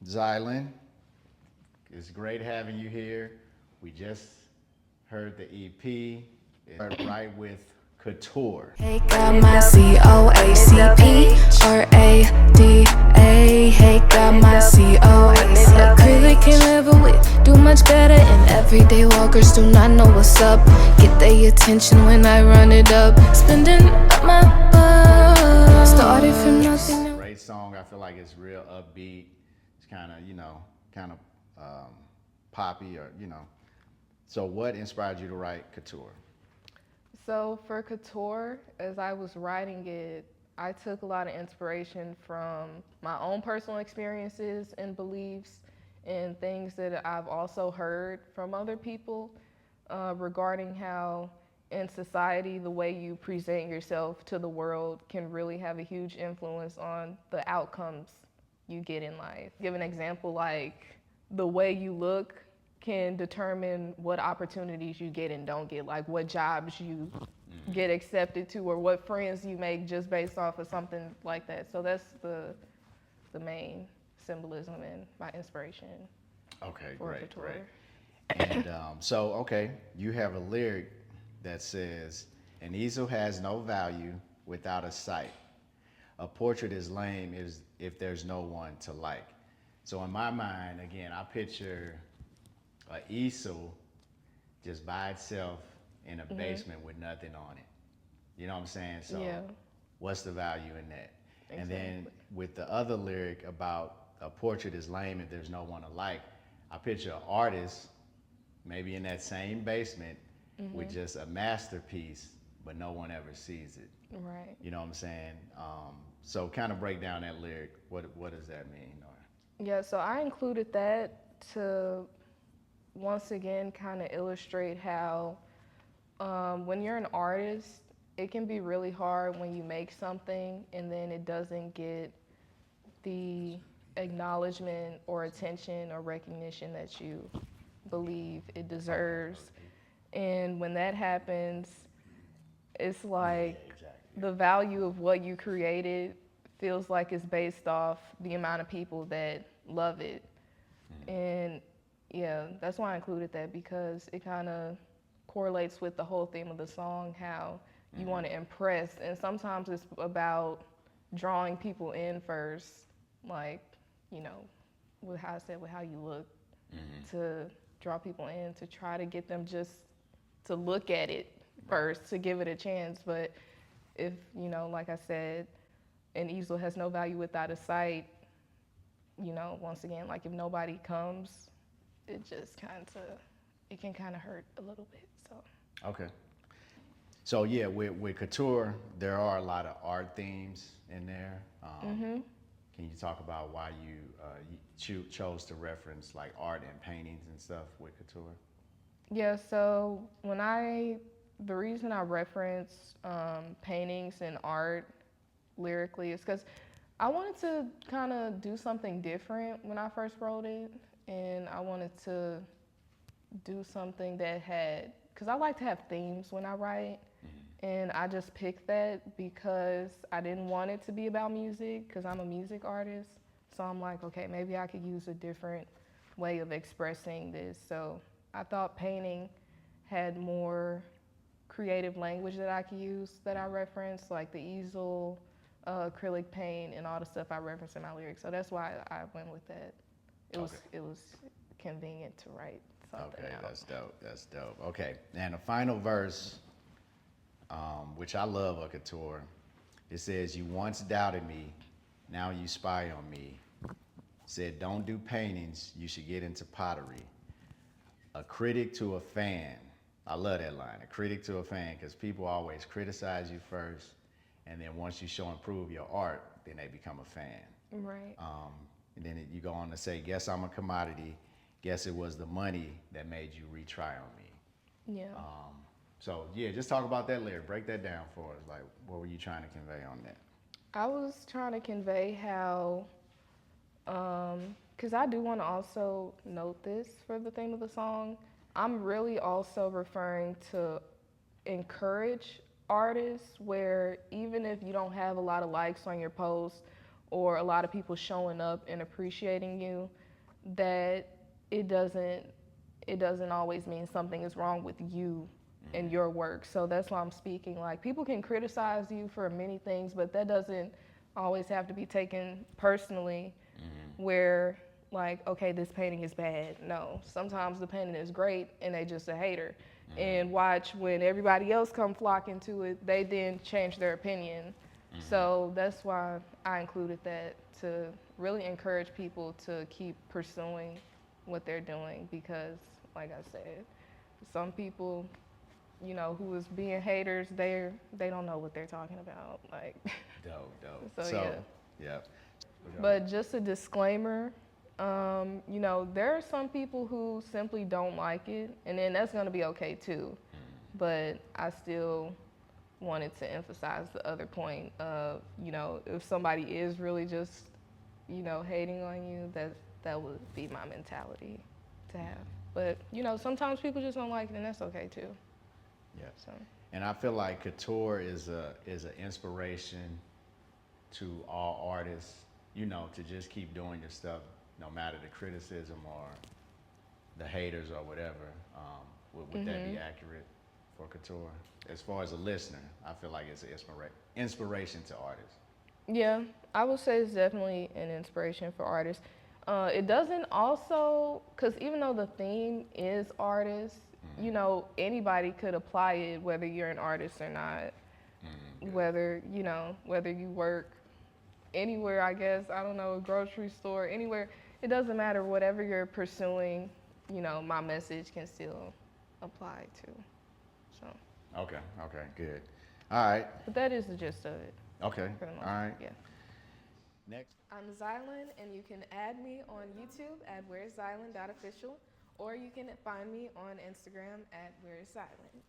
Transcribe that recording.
Zyland, it's great having you here. We just heard the EP. It's right with Couture. Hey, got my COACPRADA. Hey, got my COAC. Acrylic can level with, do much better. And everyday walkers do not know what's up. Get their attention when I run it up. Spending up my buck. Started from nothing. Great song. I feel like it's real upbeat. It's kind of, poppy or. So what inspired you to write Couture? So for Couture, as I was writing it, I took a lot of inspiration from my own personal experiences and beliefs and things that I've also heard from other people regarding how in society, the way you present yourself to the world can really have a huge influence on the outcomes you get in life. Give an example, like the way you look can determine what opportunities you get and don't get, like what jobs you get accepted to or what friends you make just based off of something like that. So that's the main symbolism and my inspiration. Okay, for great, Couture. great. And you have a lyric that says, "An easel has no value without a sight. A portrait is lame if there's no one to like." So in my mind, again, I picture an easel just by itself in a basement with nothing on it. You know what I'm saying? So Yeah. what's the value in that? Exactly. And then with the other lyric about a portrait is lame if there's no one to like, I picture an artist maybe in that same basement with just a masterpiece, but no one ever sees it. Right. You know what I'm saying? So kind of break down that lyric. What does that mean? Yeah, so I included that to once again kind of illustrate how when you're an artist, it can be really hard when you make something and then it doesn't get the acknowledgement or attention or recognition that you believe it deserves. And when that happens, it's like the value of what you created feels like it's based off the amount of people that love it. And yeah, that's why I included that, because it kind of correlates with the whole theme of the song, how you want to impress. And sometimes it's about drawing people in first, like, with how I said, with how you look, to draw people in, to try to get them just to look at it first, to give it a chance. But if, like I said, an easel has no value without a sight, once again, like if nobody comes, it can kind of hurt a little bit, so. Okay. So yeah, with Couture, there are a lot of art themes in there. Can you talk about why you chose to reference like art and paintings and stuff with Couture? Yeah, so the reason I reference paintings and art lyrically is because I wanted to kind of do something different when I first wrote it, and I wanted to do something that had, because I like to have themes when I write, and I just picked that because I didn't want it to be about music, because I'm a music artist. So I'm like, okay, maybe I could use a different way of expressing this. So I thought painting had more creative language that I could use that I referenced, like the easel, acrylic paint, and all the stuff I referenced in my lyrics. So that's why I went with that. It was convenient to write something Okay, out. that's dope. That's dope. Okay, and the final verse, which I love of Couture, it says, "You once doubted me, now you spy on me. Said don't do paintings, you should get into pottery. A critic to a fan." I love that line, a critic to a fan, because people always criticize you first, and then once you show and prove your art, then they become a fan. Right. And then you go on to say, "Guess I'm a commodity. Guess it was the money that made you retry on me." Yeah. So yeah, just talk about that lyric. Break that down for us. Like, what were you trying to convey on that? I was trying to convey how, because I do want to also note this for the theme of the song, I'm really also referring to encourage artists where even if you don't have a lot of likes on your post, or a lot of people showing up and appreciating you, that it doesn't always mean something is wrong with you and your work. So that's why I'm speaking. Like, people can criticize you for many things, but that doesn't always have to be taken personally, where like, okay, this painting is bad. No, sometimes the painting is great and they just a hater. And watch when everybody else come flocking to it, they then change their opinion. So that's why I included that, to really encourage people to keep pursuing what they're doing, because like I said, some people, you know, who is being haters, they don't know what they're talking about. Like, Dope. So, yeah. but just a disclaimer, you know, there are some people who simply don't like it, and then that's gonna be okay too. But I still wanted to emphasize the other point of, you know, if somebody is really just, you know, hating on you, that would be my mentality to have. But, you know, sometimes people just don't like it, and that's okay too. Yeah. So. And I feel like Couture is an inspiration to all artists, you know, to just keep doing your stuff, no matter the criticism or the haters or whatever. Would that be accurate for Couture? As far as a listener, I feel like it's an inspiration to artists. Yeah, I would say it's definitely an inspiration for artists. It doesn't also, because even though the theme is artists, you know, anybody could apply it, whether you're an artist or not. Whether, you know, whether you work anywhere, I guess, I don't know, a grocery store, anywhere, it doesn't matter. Whatever you're pursuing, you know, my message can still apply to. So. Okay, good. All right. But that is the gist of it. Okay, all right. Yeah. Next. I'm Zyland, and you can add me on YouTube at whereiszyland.official, or you can find me on Instagram at whereiszyland.